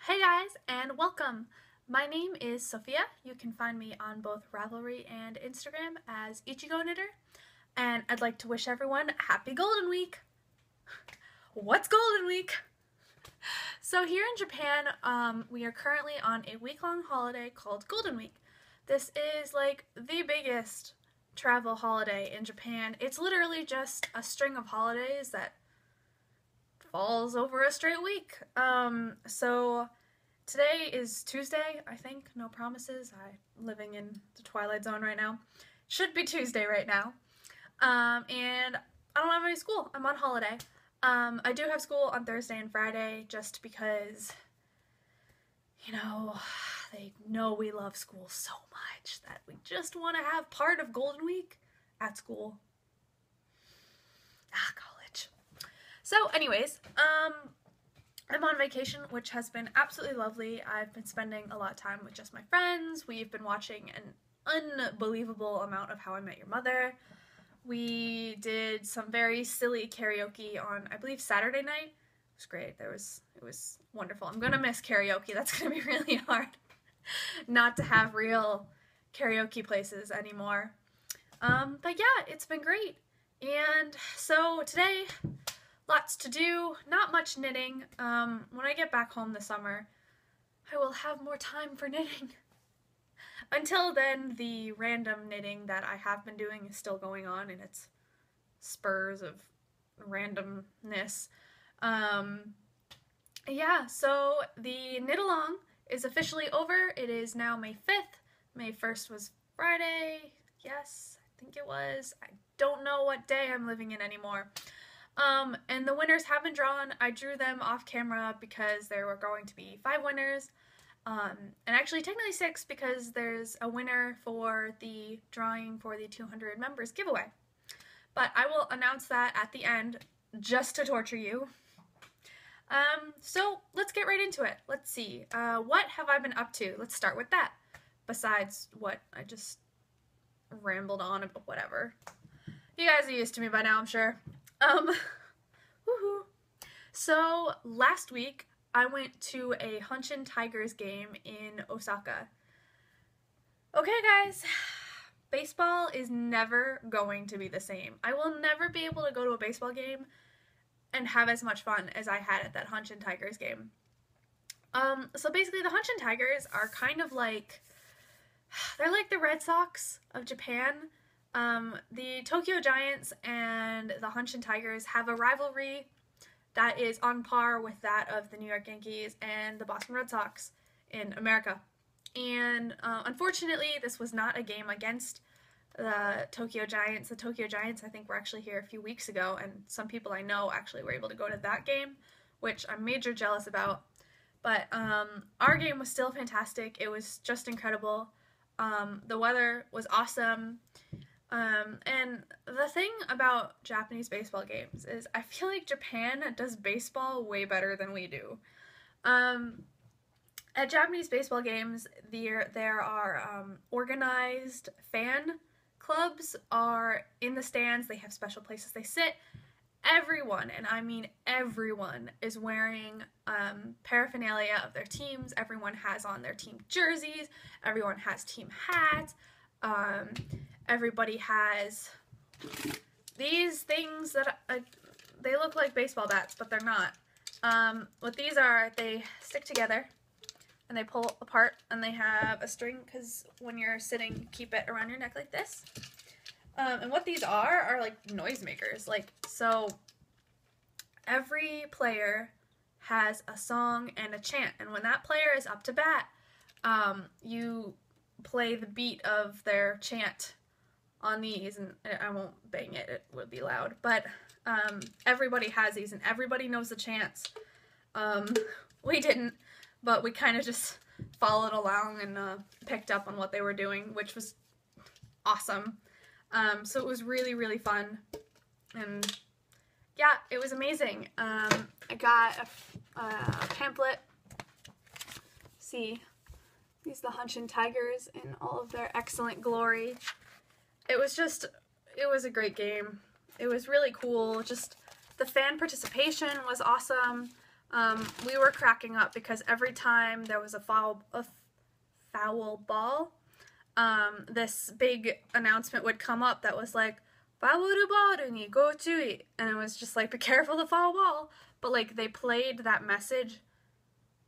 Hey guys, and welcome! My name is Sophia. You can find me on both Ravelry and Instagram as Ichigo Knitter, and I'd like to wish everyone Happy Golden Week! What's Golden Week? So here in Japan, we are currently on a week-long holiday called Golden Week. This is like the biggest travel holiday in Japan. It's literally just a string of holidays that falls over a straight week. So today is Tuesday, I think. No promises. I'm living in the Twilight Zone right now. Should be Tuesday right now. And I don't have any school. I'm on holiday. I do have school on Thursday and Friday just because, you know, they know we love school so much that we just want to have part of Golden Week at school. College. So anyways, I'm on vacation, which has been absolutely lovely. I've been spending a lot of time with just my friends. We've been watching an unbelievable amount of How I Met Your Mother. We did some very silly karaoke on, I believe, Saturday night. It was great. It was wonderful. I'm gonna miss karaoke. That's gonna be really hard not to have real karaoke places anymore. But yeah, it's been great. And so today, lots to do, not much knitting. When I get back home this summer, I will have more time for knitting. Until then, the random knitting that I have been doing is still going on in its spurs of randomness. Yeah, so the knit along is officially over. It is now May 5th. May 1st was Friday. Yes, I think it was. I don't know what day I'm living in anymore. And the winners have been drawn. I drew them off camera because there were going to be 5 winners. And actually technically 6 because there's a winner for the drawing for the 200 members giveaway. But I will announce that at the end just to torture you. So let's get right into it. Let's see. What have I been up to? Let's start with that. Besides what I just rambled on about, whatever. You guys are used to me by now, I'm sure. Woohoo. So last week I went to a Hanshin Tigers game in Osaka. Okay guys, baseball is never going to be the same. I will never be able to go to a baseball game and have as much fun as I had at that Hanshin Tigers game. So basically the Hanshin Tigers are kind of like, they're like the Red Sox of Japan. The Tokyo Giants and the Hanshin Tigers have a rivalry that is on par with that of the New York Yankees and the Boston Red Sox in America. And unfortunately, this was not a game against the Tokyo Giants. The Tokyo Giants, I think, were actually here a few weeks ago, and some people I know actually were able to go to that game, which I'm major jealous about. But our game was still fantastic. It was just incredible. The weather was awesome. And the thing about Japanese baseball games is I feel like Japan does baseball way better than we do. At Japanese baseball games, there are organized fan clubs are in the stands. They have special places they sit. Everyone, and I mean everyone, is wearing paraphernalia of their teams. Everyone has on their team jerseys. Everyone has team hats. Everybody has these things that they look like baseball bats, but they're not. What these are, they stick together and they pull apart, and they have a string because when you're sitting, you keep it around your neck like this. And what these are like noisemakers. Like, so every player has a song and a chant, and when that player is up to bat, you play the beat of their chant on these, and I won't bang it, it would be loud, but everybody has these and everybody knows the chants. We didn't, but we kind of just followed along and picked up on what they were doing, which was awesome. So it was really, really fun, and yeah, it was amazing. I got a pamphlet. See, these are the Hanshin Tigers in all of their excellent glory. It was a great game. It was really cool. Just the fan participation was awesome. We were cracking up because every time there was a foul ball, this big announcement would come up that was like, "Foul ball ni go chui," and it was just like, "Be careful the foul ball." But like they played that message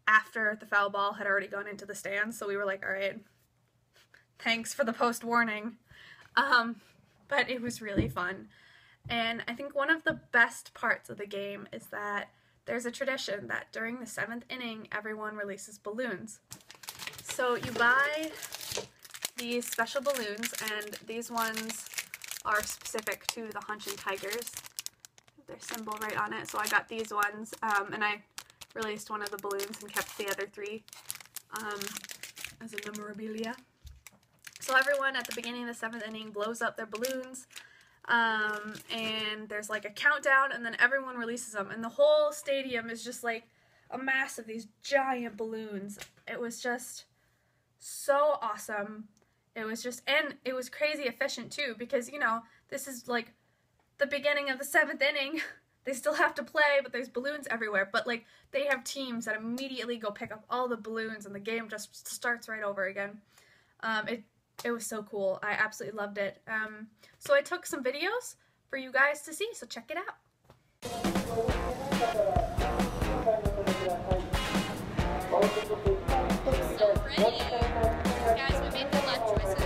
after the foul ball had already gone into the stands, so we were like, "All right, thanks for the post warning." But it was really fun, and I think one of the best parts of the game is that there's a tradition that during the 7th inning, everyone releases balloons. So you buy these special balloons, and these ones are specific to the Hanshin Tigers. Their symbol right on it. So I got these ones, and I released one of the balloons and kept the other 3 as a memorabilia. So everyone at the beginning of the 7th inning blows up their balloons, and there's like a countdown, and then everyone releases them, and the whole stadium is just like a mass of these giant balloons. It was just so awesome. It was just, and it was crazy efficient too, because, you know, this is like the beginning of the 7th inning. They still have to play, but there's balloons everywhere. But like they have teams that immediately go pick up all the balloons, and the game just starts right over again. It was so cool. I absolutely loved it. So I took some videos for you guys to see, so check it out. So pretty. Guys, we made the left choices.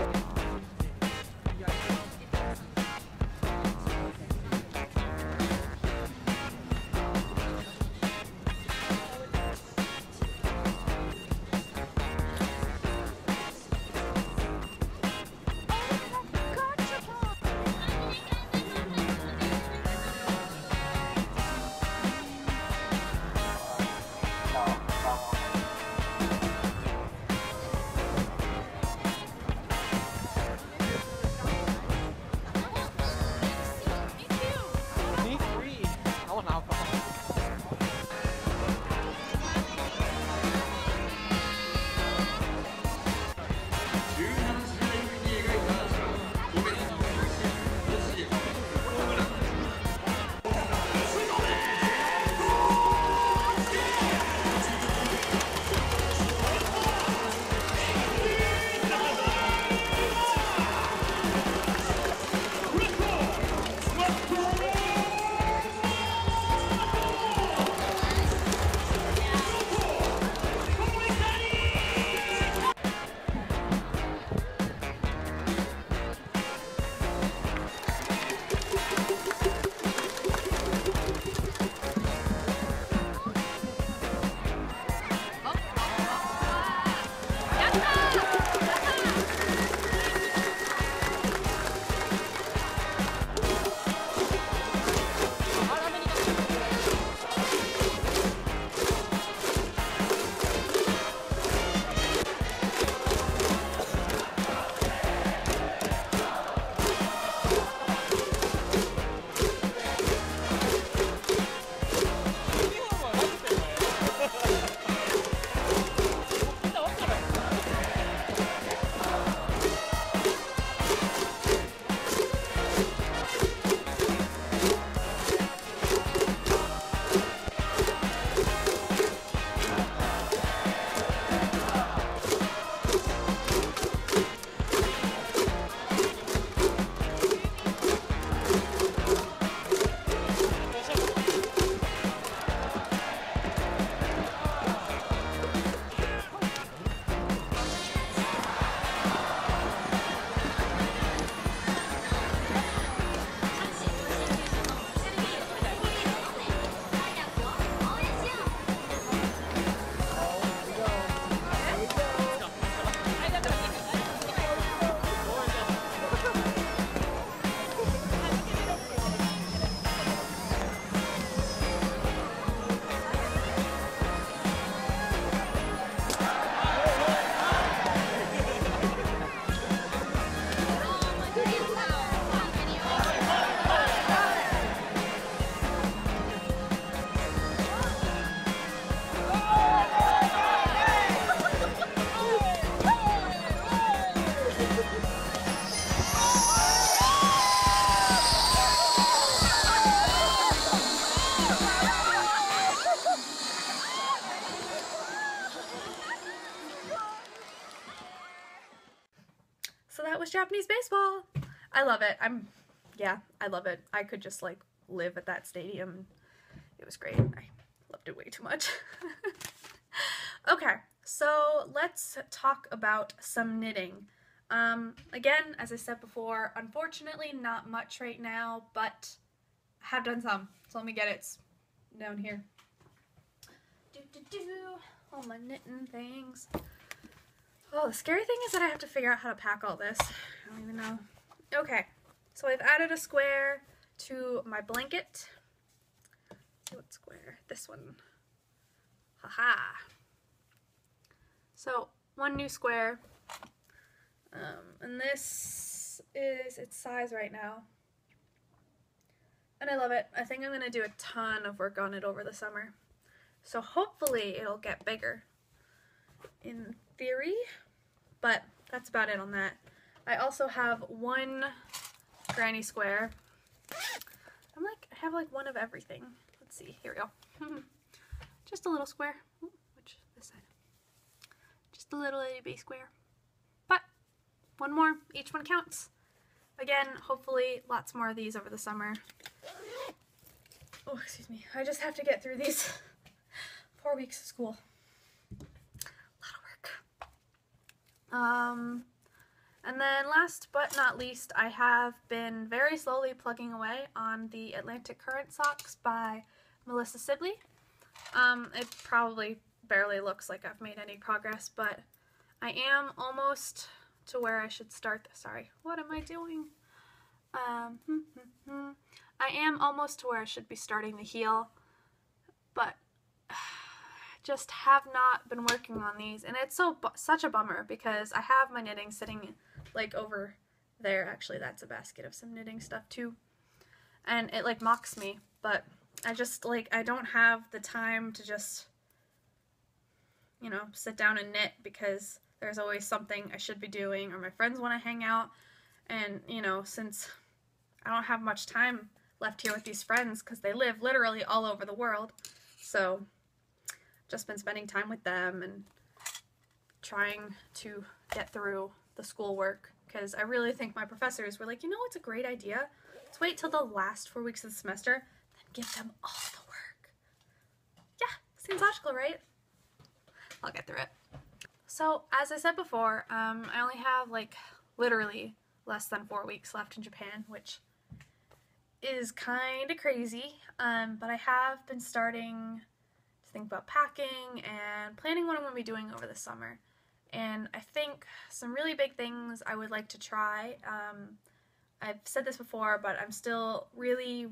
was Japanese baseball. I love it. Yeah, I love it. I could just like live at that stadium. It was great. I loved it way too much. Okay, so let's talk about some knitting. Again, as I said before, unfortunately not much right now, but I have done some. So let me get it down here. All my knitting things. Oh, the scary thing is that I have to figure out how to pack all this. I don't even know. Okay, so I've added a square to my blanket. Let's see what square? This one. Haha. So, one new square. And this is its size right now. And I love it. I think I'm going to do a ton of work on it over the summer. So hopefully it'll get bigger in theory, but that's about it on that. I also have one granny square. I have like one of everything. Let's see, here we go. Just a little square. This side. Just a little itty bitty square. But one more, each one counts. Again, hopefully lots more of these over the summer. Oh, excuse me. I just have to get through these 4 weeks of school. A lot of work. And then last but not least, I have been very slowly plugging away on the Atlantic Current socks by Melissa Sibley. It probably barely looks like I've made any progress, but I am almost to where I should start this. Sorry, what am I doing? I am almost to where I should be starting the heel, but just have not been working on these, and it's such a bummer because I have my knitting sitting like over there. Actually, that's a basket of some knitting stuff too, and it like mocks me, but I just like I don't have the time to just, you know, sit down and knit because there's always something I should be doing or my friends want to hang out, and you know, since I don't have much time left here with these friends because they live literally all over the world, so just been spending time with them and trying to get through the schoolwork because I really think my professors were like, you know what's a great idea? Let's wait till the last 4 weeks of the semester, then give them all the work. Yeah, seems logical, right? I'll get through it. So, as I said before, I only have like literally less than 4 weeks left in Japan, which is kind of crazy, but I have been starting to think about packing and planning what I'm going to be doing over the summer. And I think some really big things I would like to try. I've said this before, but I'm still really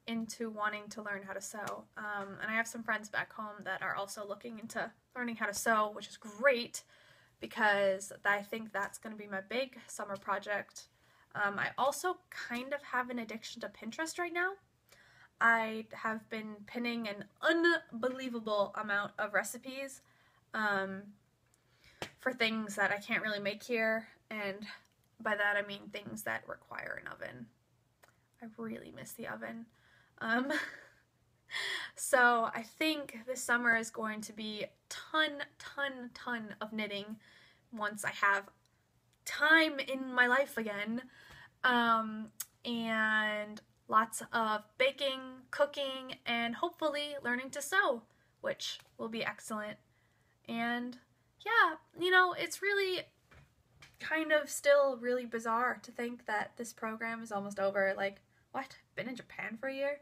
into wanting to learn how to sew. And I have some friends back home that are also looking into learning how to sew, which is great because I think that's going to be my big summer project. I also kind of have an addiction to Pinterest right now. I have been pinning an unbelievable amount of recipes for things that I can't really make here, and by that I mean things that require an oven. I really miss the oven. So I think this summer is going to be ton of knitting once I have time in my life again, and lots of baking, cooking, and hopefully learning to sew, which will be excellent. And yeah, you know, it's really kind of still really bizarre to think that this program is almost over. Like, what? Been in Japan for a year?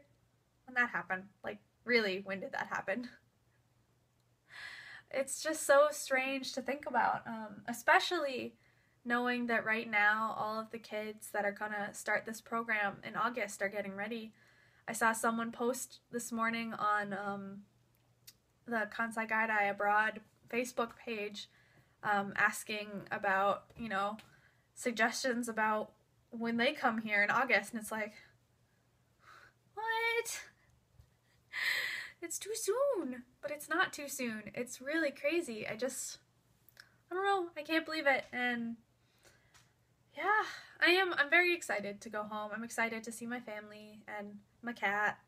When that happened? Like, really, when did that happen? It's just so strange to think about, especially knowing that right now all of the kids that are gonna start this program in August are getting ready. I saw someone post this morning on the Kansai Gaidai Abroad Facebook page asking about, you know, suggestions about when they come here in August, and it's like, what? It's too soon, but it's not too soon. It's really crazy. I don't know, I can't believe it, and yeah, I'm very excited to go home. I'm excited to see my family and my cat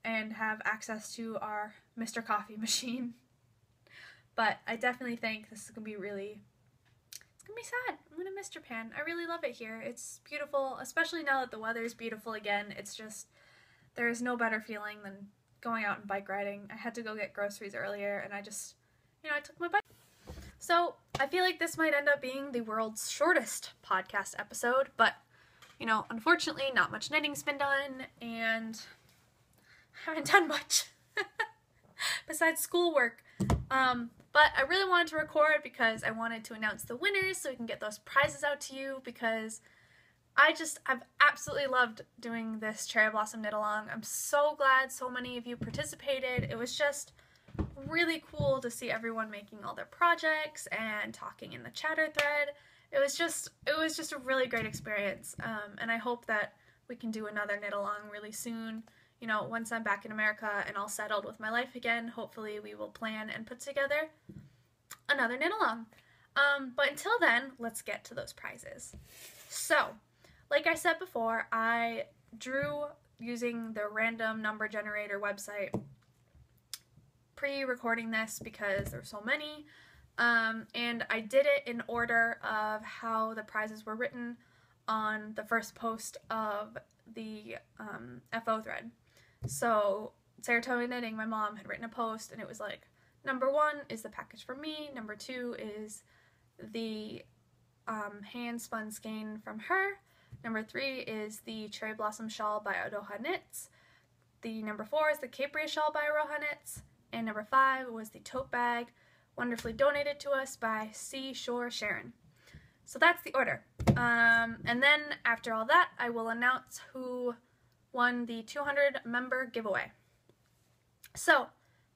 and have access to our Mr. Coffee machine. But I definitely think this is going to be it's gonna be sad. I'm gonna miss Japan. I really love it here. It's beautiful, especially now that the weather is beautiful again. It's just, there is no better feeling than going out and bike riding. I had to go get groceries earlier, and I just, I took my bike. So I feel like this might end up being the world's shortest podcast episode, but, unfortunately not much knitting's been done, and I haven't done much besides schoolwork. But I really wanted to record because I wanted to announce the winners so we can get those prizes out to you, because I've absolutely loved doing this Cherry Blossom Knit Along. I'm so glad so many of you participated. It was just really cool to see everyone making all their projects and talking in the chatter thread. It was just a really great experience, and I hope that we can do another knit along really soon. Once I'm back in America and all settled with my life again, hopefully we will plan and put together another knit along. But until then, let's get to those prizes. So, like I said before, I drew using the random number generator website pre-recording this because there were so many, and I did it in order of how the prizes were written on the first post of the FO thread. So Saratoga Knitting, my mom, had written a post, and it was like, number 1 is the package for me, number 2 is the hand spun skein from her, number 3 is the Cherry Blossom shawl by Aroha Knits, the number 4 is the Capri shawl by Aroha Knits, and number 5 was the tote bag wonderfully donated to us by Seashore Sharon. So that's the order. And then after all that, I will announce who won the 200 member giveaway. So,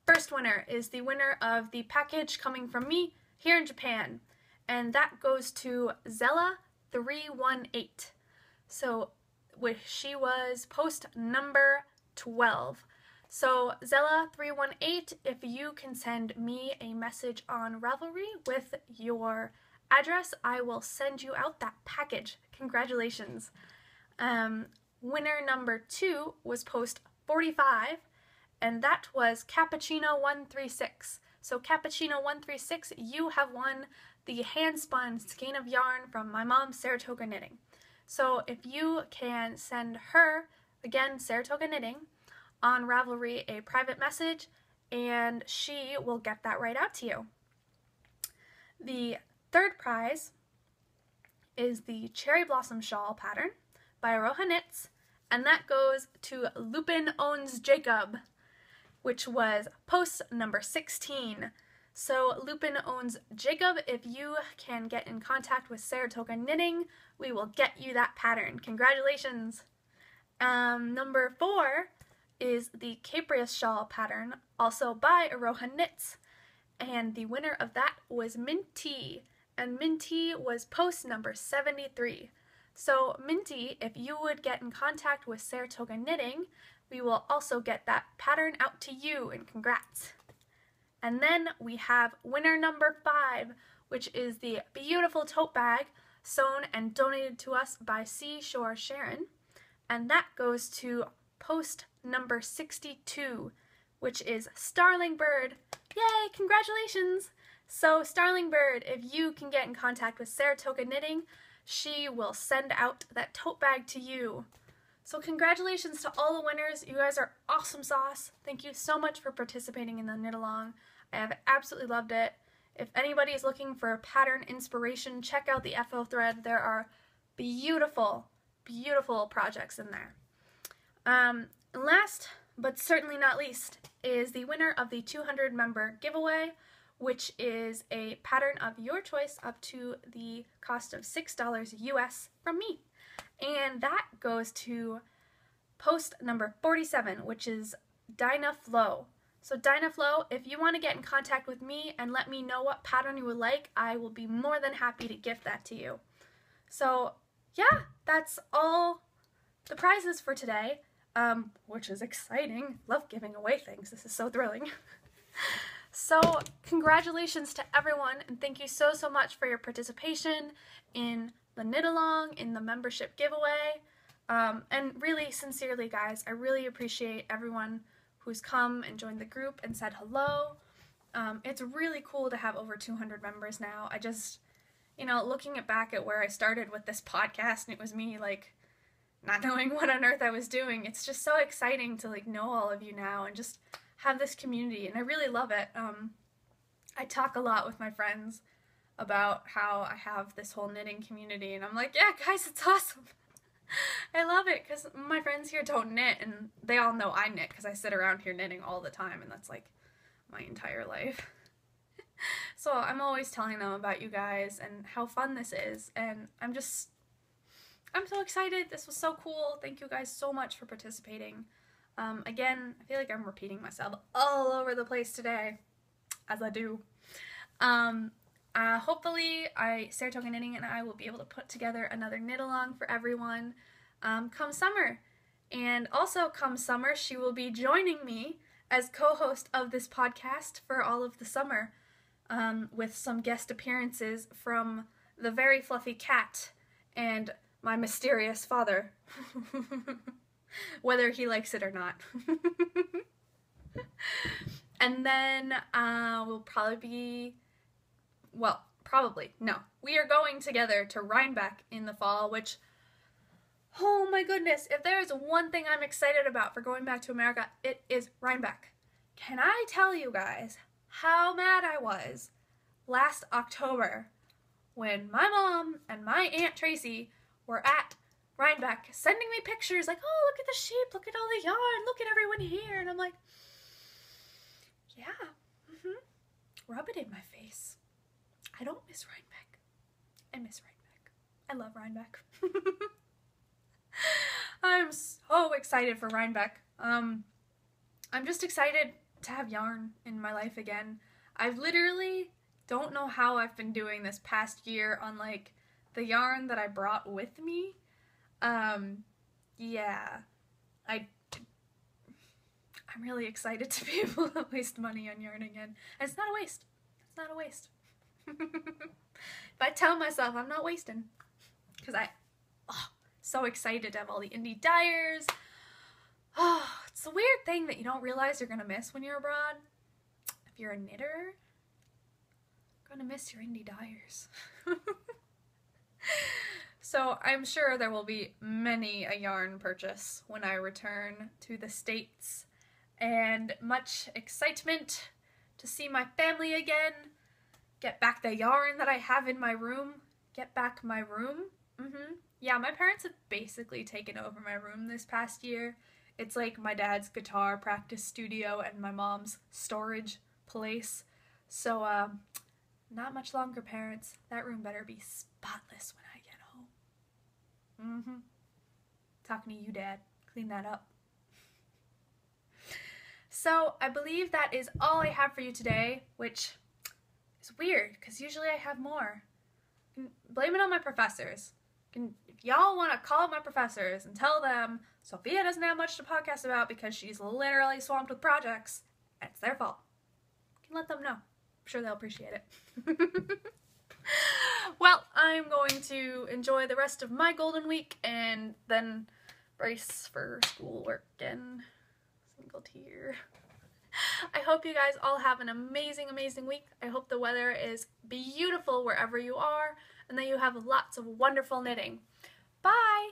first winner is the winner of the package coming from me here in Japan, and that goes to Zella318. So, she was post number 12. So, Zella318, if you can send me a message on Ravelry with your address, I will send you out that package. Congratulations. Winner number 2 was post 45, and that was Cappuccino136. So Cappuccino136, you have won the hand-spun skein of yarn from my mom, Saratoga Knitting. So if you can send her, again, Saratoga Knitting, on Ravelry a private message, and she will get that right out to you. The third prize is the Cherry Blossom shawl pattern by Aroha Knits, and that goes to Lupin Owns Jacob, which was post number 16. So Lupin Owns Jacob, if you can get in contact with Saratoga Knitting, we will get you that pattern. Congratulations! Number 4 is the Caprius shawl pattern, also by Aroha Knits, and the winner of that was Minty, and Minty was post number 73. So Minty, if you would get in contact with Saratoga Knitting, we will also get that pattern out to you, and congrats. And then we have winner number 5, which is the beautiful tote bag sewn and donated to us by Seashore Sharon, and that goes to post number 62, which is Starling Bird. Yay, congratulations! So Starling Bird, if you can get in contact with Saratoga Knitting, she will send out that tote bag to you. So congratulations to all the winners. You guys are awesome sauce. Thank you so much for participating in the knit along. I have absolutely loved it. If anybody is looking for pattern inspiration, check out the FO thread. There are beautiful, beautiful projects in there. Last, but certainly not least, is the winner of the 200 member giveaway, which is a pattern of your choice up to the cost of $6 US from me. And that goes to post number 47, which is Dinah Flo. So Dinah Flo, if you want to get in contact with me and let me know what pattern you would like, I will be more than happy to gift that to you. So yeah, that's all the prizes for today, which is exciting. Love giving away things. This is so thrilling. So congratulations to everyone, and thank you so much for your participation in the knit along, in the membership giveaway, and really sincerely guys, I really appreciate everyone who's come and joined the group and said hello. It's really cool to have over 200 members now. you know, looking back at where I started with this podcast, and it was me, like, not knowing what on earth I was doing. It's just so exciting to, like, know all of you now and just have this community, and I really love it. I talk a lot with my friends about how I have this whole knitting community, and I'm like, yeah, guys, it's awesome. I love it, because my friends here don't knit, and they all know I knit, because I sit around here knitting all the time, and that's, like, my entire life. So I'm always telling them about you guys and how fun this is, and I'm so excited. This was so cool. Thank you guys so much for participating. Again, I feel like I'm repeating myself all over the place today, as I do. Hopefully, Saratoga Knitting and I will be able to put together another knit-along for everyone come summer. And also come summer, she will be joining me as co-host of this podcast for all of the summer, with some guest appearances from the very fluffy cat and my mysterious father, whether he likes it or not. And then we'll we are going together to Rhinebeck in the fall, which, oh my goodness, if there is one thing I'm excited about for going back to America, it is Rhinebeck. Can I tell you guys how mad I was last October when my mom and my Aunt Tracy were at Rhinebeck sending me pictures like, oh, look at the sheep, look at all the yarn, look at everyone here. And I'm like, yeah, rub it in my face. I don't miss Rhinebeck. I miss Rhinebeck. I love Rhinebeck. I'm so excited for Rhinebeck. I'm just excited to have yarn in my life again. I literally don't know how I've been doing this past year on, like, the yarn that I brought with me. Yeah. I'm really excited to be able to waste money on yarn again. And it's not a waste. It's not a waste. If I tell myself I'm not wasting, because so excited to have all the indie dyers. Oh, it's a weird thing that you don't realize you're gonna miss when you're abroad. If you're a knitter, you're gonna miss your indie dyers. So I'm sure there will be many a yarn purchase when I return to the States, and much excitement to see my family again, get back the yarn that I have in my room, get back my room. Yeah, my parents have basically taken over my room this past year. It's like my dad's guitar practice studio and my mom's storage place. So, not much longer, parents. That room better be spotless when I get home. Talking to you, Dad. Clean that up. So, I believe that is all I have for you today, which is weird, because usually I have more. Blame it on my professors. If y'all want to call up my professors and tell them Sophia doesn't have much to podcast about because she's literally swamped with projects, it's their fault. You can let them know. I'm sure they'll appreciate it. Well, I'm going to enjoy the rest of my golden week and then brace for schoolwork and single tier. I hope you guys all have an amazing, amazing week. I hope the weather is beautiful wherever you are and that you have lots of wonderful knitting. Bye!